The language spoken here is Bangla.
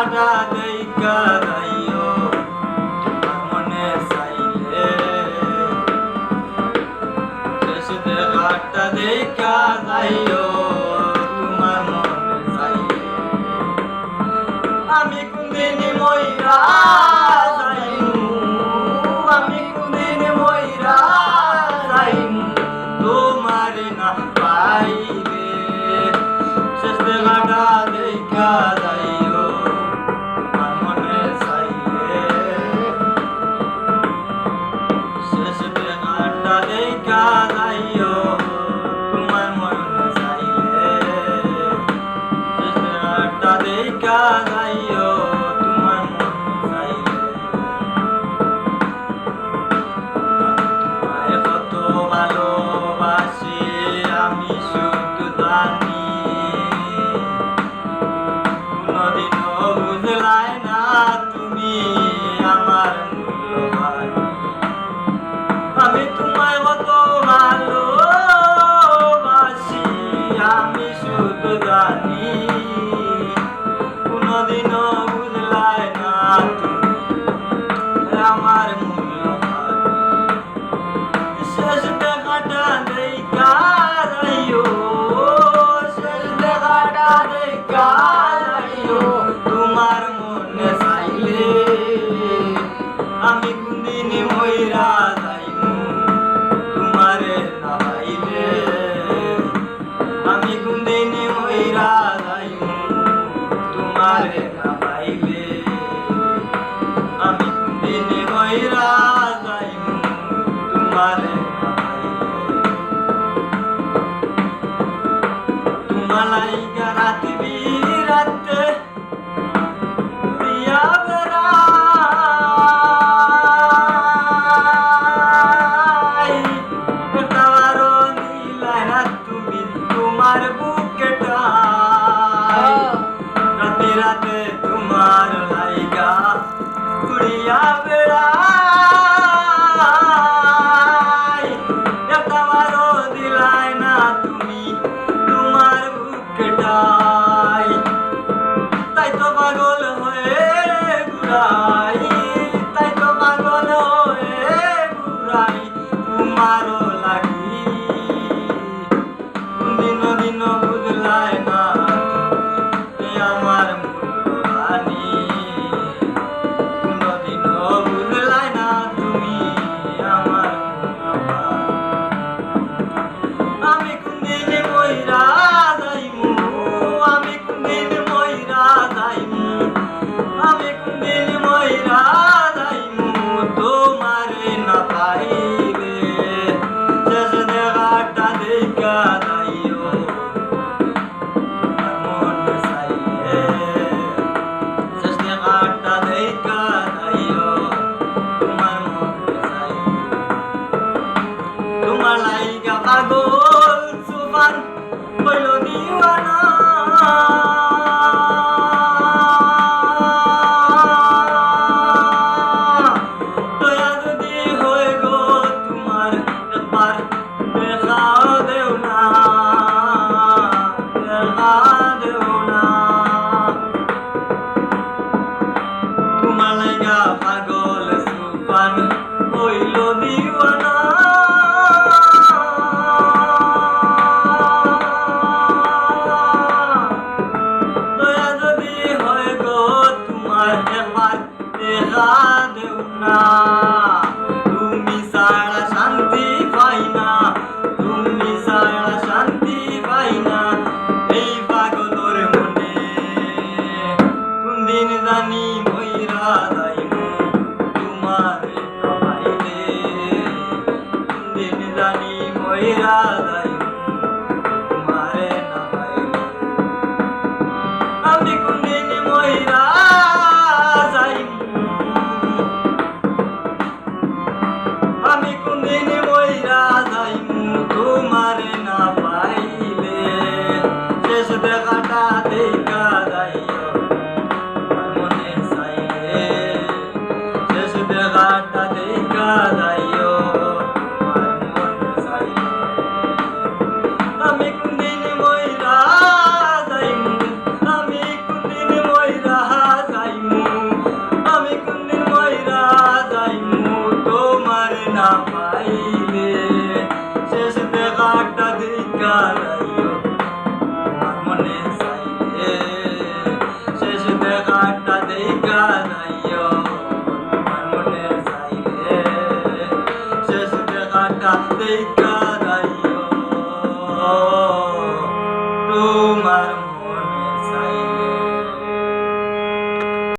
দেখাটা দেখা যাইও তোমার মনে চাইলে শেষ দেখাটা দেখা যাইও তোমার মনে চাইলে আমি কোনদিন মইরা যাইমু আমি কোনদিন মইরা যাইমু তোমার না পাইলে শেষ দেখাটা দেখা যাইও তোমার মনে চাইলে শেষ দেখাটা দেখা যাইও তোমার মনে চাইলে শেষ দেখাটা দেখা যাইও তোমার মনে চাইলে কত ভালোবাসি আমি শুধু জানি কোনদিনও বুঝলাই না তুমি আমার মূল্যবান আমি তোমায় কত ভালোবাসি আমি শুধু জানি কোনদিনও বুঝলাই না তুমি আমার মূল্যবান শেষ দেখাটা দেখা যাইও শেষ দেখাটা দেখা যাইও তোমার মনে চাইলে আমি কোনদিন মইরা যাইমু তোমারে না পাইলে আমি কোনদিন মইরা যাইমু তোমারে না পাইলে আমি কোনদিন মইরা যাইমু তোমারে না পাইলে তোমার লাইগা রাত বিরাতে দিয়া বেড়াই তারও নিলাই না তুমি তোমার বুকেটাই রাতে রাতে তোমার লাইগা উড়িয়া বেড়াই